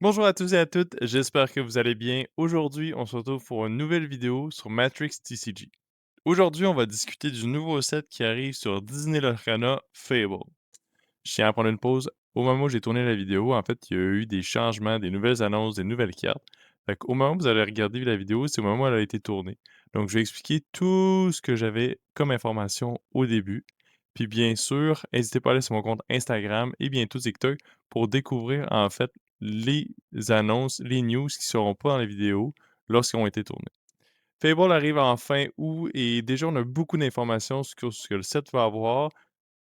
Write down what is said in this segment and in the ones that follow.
Bonjour à tous et à toutes, j'espère que vous allez bien. Aujourd'hui, on se retrouve pour une nouvelle vidéo sur Matrix TCG. Aujourd'hui, on va discuter du nouveau set qui arrive sur Disney Lorcana Fable. Je tiens à prendre une pause. Au moment où j'ai tourné la vidéo, en fait, il y a eu des changements, des nouvelles annonces, des nouvelles cartes. Fait qu'au moment où vous allez regarder la vidéo, c'est au moment où elle a été tournée. Donc, je vais expliquer tout ce que j'avais comme information au début. Puis bien sûr, n'hésitez pas à aller sur mon compte Instagram et bientôt TikTok pour découvrir en fait les annonces, les news qui ne seront pas dans la vidéo lorsqu'ils ont été tournés. Fable arrive en fin août et déjà on a beaucoup d'informations sur ce que le set va avoir,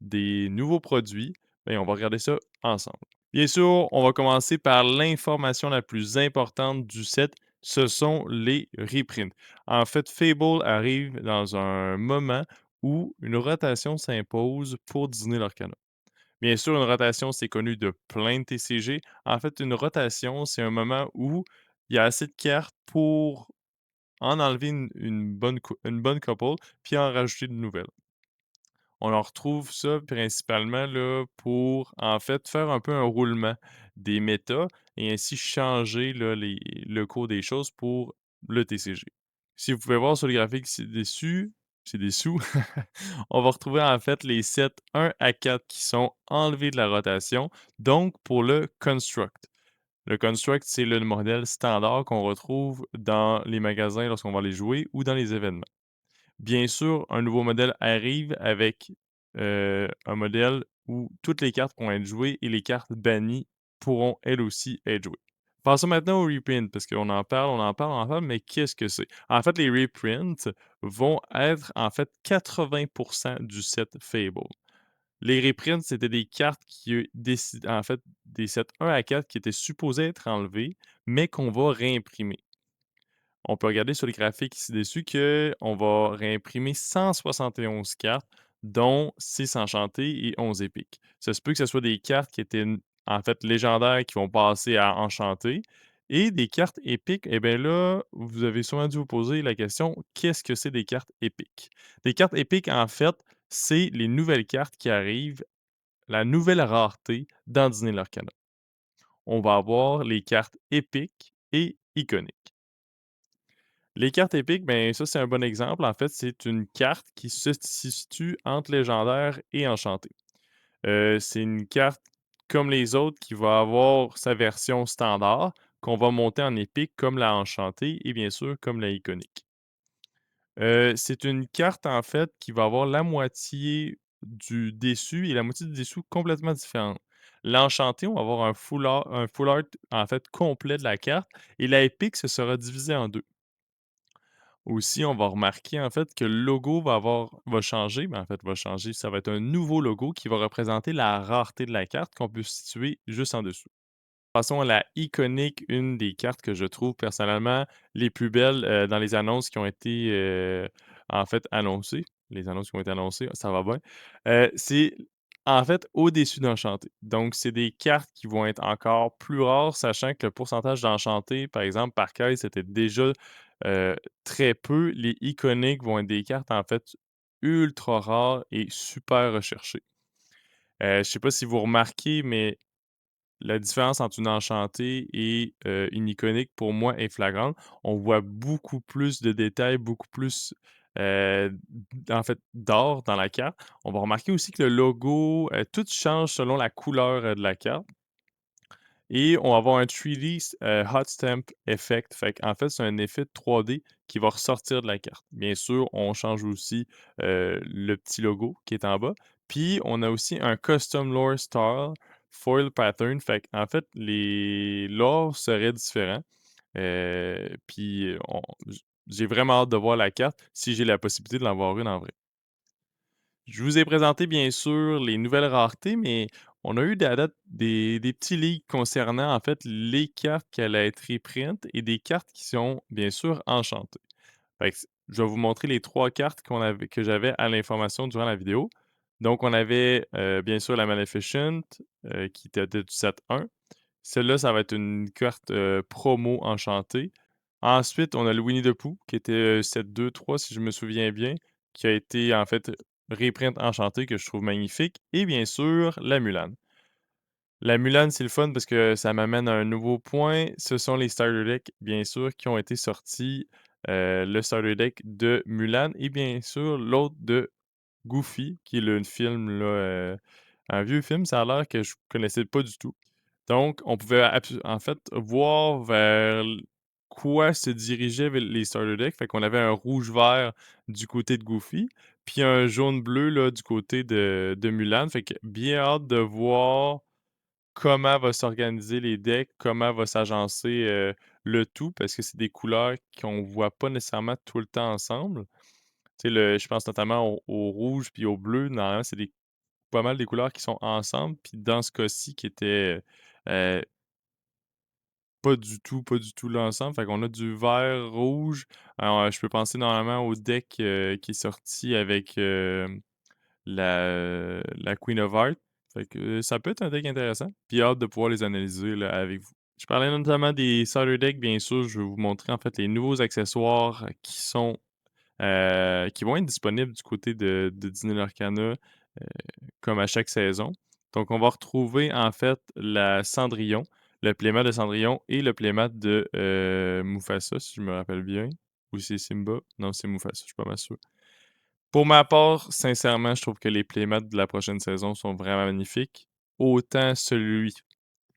des nouveaux produits, et on va regarder ça ensemble. Bien sûr, on va commencer par l'information la plus importante du set, ce sont les reprints. En fait, Fable arrive dans un moment où une rotation s'impose pour Disney Lorcana. Bien sûr, une rotation, c'est connu de plein de TCG. En fait, une rotation, c'est un moment où il y a assez de cartes pour en enlever une bonne couple, puis en rajouter de nouvelles. On en retrouve ça principalement là, pour, en fait, faire un peu un roulement des méta et ainsi changer là, le cours des choses pour le TCG. Si vous pouvez voir sur le graphique ci-dessus, c'est dessous, on va retrouver en fait les sets 1 à 4 qui sont enlevés de la rotation, donc pour le Construct. Le Construct, c'est le modèle standard qu'on retrouve dans les magasins lorsqu'on va les jouer ou dans les événements. Bien sûr, un nouveau modèle arrive avec, un modèle où toutes les cartes pourront être jouées et les cartes bannies pourront elles aussi être jouées. Passons maintenant aux reprints parce qu'on en parle, on en parle, on en parle, mais qu'est-ce que c'est? En fait, les reprints vont être en fait 80 du set Fable. Les reprints, c'était des cartes qui, en fait, des sets 1 à 4 qui étaient supposés être enlevés, mais qu'on va réimprimer. On peut regarder sur les graphiques ci-dessus qu'on va réimprimer 171 cartes, dont 6 enchantées et 11 épiques. Ça se peut que ce soit des cartes qui étaient en fait légendaires qui vont passer à enchantées et des cartes épiques, et bien là, vous avez sûrement dû vous poser la question, qu'est-ce que c'est des cartes épiques? Des cartes épiques, en fait, c'est les nouvelles cartes qui arrivent, la nouvelle rareté dans Disney Lorcana. On va avoir les cartes épiques et iconiques. Les cartes épiques, ben, ça, c'est un bon exemple. En fait, c'est une carte qui se situe entre légendaire et enchanté. C'est une carte comme les autres qui va avoir sa version standard, qu'on va monter en épique comme la enchantée et bien sûr comme la iconique. C'est une carte, en fait, qui va avoir la moitié du dessus et la moitié du dessous complètement différente. L'enchanté, on va avoir un full art, en fait, complet de la carte et la épique, ce sera divisé en 2. Aussi, on va remarquer en fait que le logo va changer, mais en fait va changer, ça va être un nouveau logo qui va représenter la rareté de la carte qu'on peut situer juste en dessous. Passons à la iconique, une des cartes que je trouve personnellement les plus belles, dans les annonces qui ont été, en fait annoncées. Les annonces qui ont été annoncées, ça va bien. C'est en fait au-dessus d'Enchanté. Donc c'est des cartes qui vont être encore plus rares, sachant que le pourcentage d'Enchanté, par exemple, par case, c'était déjà, très peu. Les iconiques vont être des cartes en fait ultra rares et super recherchées. Je sais pas si vous remarquez, mais la différence entre une enchantée et une iconique, pour moi, est flagrante. On voit beaucoup plus de détails, beaucoup plus, en fait, d'or dans la carte. On va remarquer aussi que le logo, tout change selon la couleur, de la carte et on va avoir un 3D hot stamp effect. Fait qu'en fait, c'est un effet 3D qui va ressortir de la carte. Bien sûr, on change aussi, le petit logo qui est en bas. Puis on a aussi un custom lore style foil pattern. Fait qu'en fait, les lores seraient différents. Puis j'ai vraiment hâte de voir la carte si j'ai la possibilité de l'avoir une en vrai. Je vous ai présenté bien sûr les nouvelles raretés, mais on a eu à date des petits leaks concernant en fait les cartes qui allaient être reprint et des cartes qui sont bien sûr enchantées. Fait que je vais vous montrer les 3 cartes que j'avais à l'information durant la vidéo. Donc on avait, bien sûr la Maleficent, qui était du set 1. Celle-là, ça va être une carte, promo enchantée. Ensuite, on a le Winnie the Pooh qui était, set 2-3 si je me souviens bien, qui a été en fait reprint enchanté que je trouve magnifique et bien sûr la Mulan. La Mulan, c'est le fun parce que ça m'amène à un nouveau point. Ce sont les starter decks, bien sûr, qui ont été sortis. Le starter deck de Mulan et bien sûr l'autre de Goofy, qui est le film là, un vieux film, ça a l'air que je connaissais pas du tout. Donc on pouvait en fait voir vers quoi se dirigeaient les starter decks. Fait qu'on avait un rouge-vert du côté de Goofy, puis un jaune-bleu là du côté de Mulan. Fait que bien hâte de voir comment va s'organiser les decks, comment va s'agencer, le tout, parce que c'est des couleurs qu'on voit pas nécessairement tout le temps ensemble. Tu sais, je pense notamment au rouge puis au bleu, normalement, c'est des pas mal des couleurs qui sont ensemble, puis dans ce cas-ci qui était, pas du tout là ensemble. Fait qu'on a du vert, rouge. Alors, je peux penser normalement au deck, qui est sorti avec, la Queen of Hearts. Fait que ça peut être un deck intéressant, puis hâte de pouvoir les analyser là avec vous. Je parlais notamment des starter decks, bien sûr, je vais vous montrer en fait les nouveaux accessoires qui vont être disponibles du côté de Dîner l'Arcana, comme à chaque saison. Donc on va retrouver en fait la Cendrillon, le playmat de Cendrillon et le playmat de, Mufasa, si je me rappelle bien. Ou c'est Simba? Non, c'est Mufasa, je suis pas mal sûr. Pour ma part, sincèrement, je trouve que les playmats de la prochaine saison sont vraiment magnifiques. Autant celui,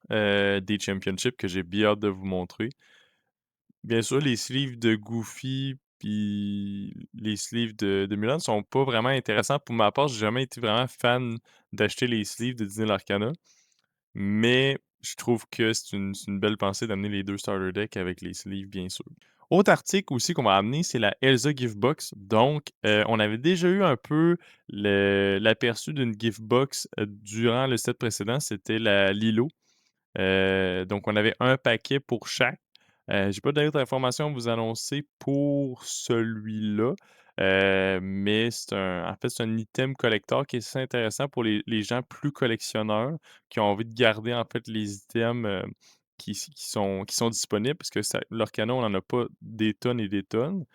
des Championships que j'ai bien hâte de vous montrer. Bien sûr, les sleeves de Goofy puis les sleeves de Mulan sont pas vraiment intéressants. Pour ma part, j'ai jamais été vraiment fan d'acheter les sleeves de Disney Arcana, mais je trouve que c'est une belle pensée d'amener les 2 starter decks avec les sleeves, bien sûr. Autre article aussi qu'on va amener, c'est la Elsa Gift Box. Donc, on avait déjà eu un peu l'aperçu d'une gift box, durant le set précédent, c'était la Lilo. Donc on avait un paquet pour chaque. J'ai pas d'autres informations à vous annoncer pour celui-là, mais en fait, c'est un item collector qui est assez intéressant pour les gens plus collectionneurs qui ont envie de garder, en fait, les items, qui sont disponibles parce que ça leur canon, on en a pas des tonnes et des tonnes.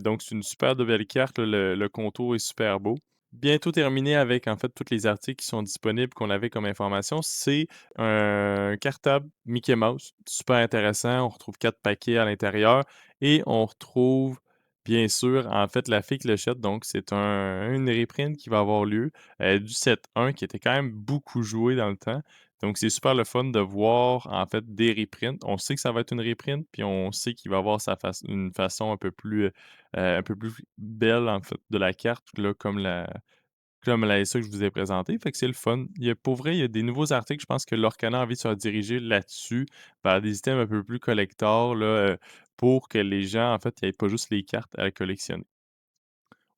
Donc c'est une super de belle carte, là, le contour est super beau. Bientôt terminé avec, en fait, tous les articles qui sont disponibles qu'on avait comme information. C'est un cartable Mickey Mouse, super intéressant. On retrouve 4 paquets à l'intérieur et on retrouve, bien sûr, en fait, la fée clochette. Donc c'est une reprint qui va avoir lieu, du set 1 qui était quand même beaucoup joué dans le temps. Donc c'est super le fun de voir, en fait, des reprints. On sait que ça va être une reprint, puis on sait qu'il va avoir une façon un peu plus belle, en fait, de la carte, là, comme la SA que je vous ai présenté, fait que c'est le fun. Pour vrai, il y a des nouveaux articles, je pense que Lorcana a envie de se rediriger là-dessus, vers des items un peu plus collector là, pour que les gens, en fait, il y ait pas juste les cartes à collectionner.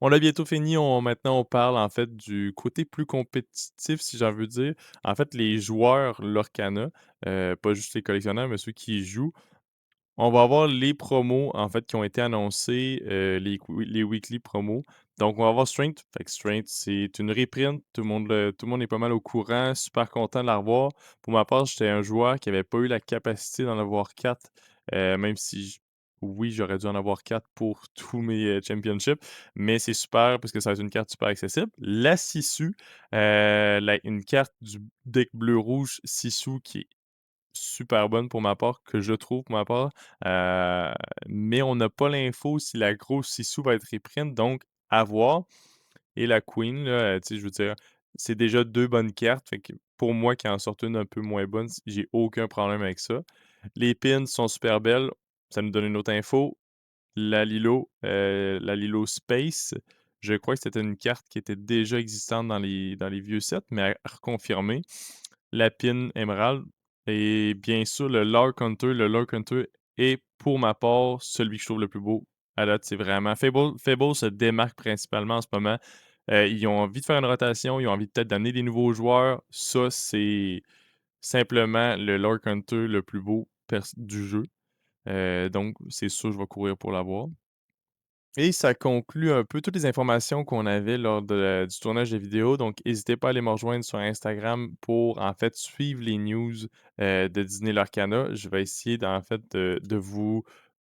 On a bientôt fini, maintenant on parle, en fait, du côté plus compétitif, si j'en veux dire. En fait, les joueurs Lorcana, pas juste les collectionneurs, mais ceux qui y jouent, on va avoir les promos, en fait, qui ont été annoncés, les weekly promos. Donc, on va avoir Strength. Fait que Strength, c'est une reprint. Tout le monde est pas mal au courant, super content de la revoir. Pour ma part, j'étais un joueur qui avait pas eu la capacité d'en avoir 4, même si oui, j'aurais dû en avoir 4 pour tous mes, championships, mais c'est super parce que ça va être une carte super accessible. La Sisu, une carte du deck bleu-rouge Sisu qui est super bonne pour ma part, que je trouve pour ma part, heu, mais on n'a pas l'info si la grosse Sisu va être reprint, donc à voir. Et la Queen là, tu sais, je veux dire, c'est déjà 2 bonnes cartes, fait que pour moi qui en sorte une un peu moins bonne, j'ai aucun problème avec ça. Les pins sont super belles, ça nous donne une autre info. La Lilo Space, je crois que c'était une carte qui était déjà existante dans les vieux sets, mais à reconfirmer. La pin émeraude et bien sûr le Lore Hunter. Le Lore Hunter est pour ma part celui que je trouve le plus beau à date, c'est vraiment Fable se démarque principalement en ce moment. Ils ont envie de faire une rotation, ils ont envie peut-être d'amener des nouveaux joueurs. Ça, c'est simplement le Lore Hunter le plus beau du jeu. Donc c'est sûr, je vais courir pour l'avoir. Et ça conclut un peu toutes les informations qu'on avait lors du tournage des vidéos. Donc, n'hésitez pas à aller me rejoindre sur Instagram pour, en fait, suivre les news de Disney Lorcana. Je vais essayer, en fait, de vous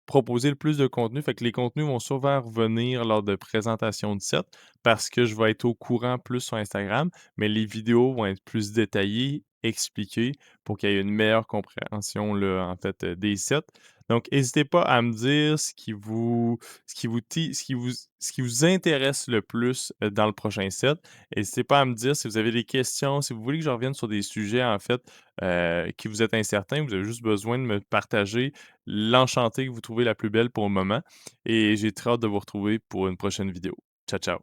proposer le plus de contenu. Fait que les contenus vont souvent revenir lors de présentations de sets parce que je vais être au courant plus sur Instagram, mais les vidéos vont être plus détaillées, expliquées pour qu'il y ait une meilleure compréhension là, en fait, des sets. Donc hésitez pas à me dire ce qui vous intéresse le plus, dans le prochain set. N'hésitez pas à me dire si vous avez des questions, si vous voulez que je revienne sur des sujets, en fait, qui vous êtes incertain, vous avez juste besoin de me partager l'enchantée que vous trouvez la plus belle pour le moment et j'ai très hâte de vous retrouver pour une prochaine vidéo. Ciao, ciao.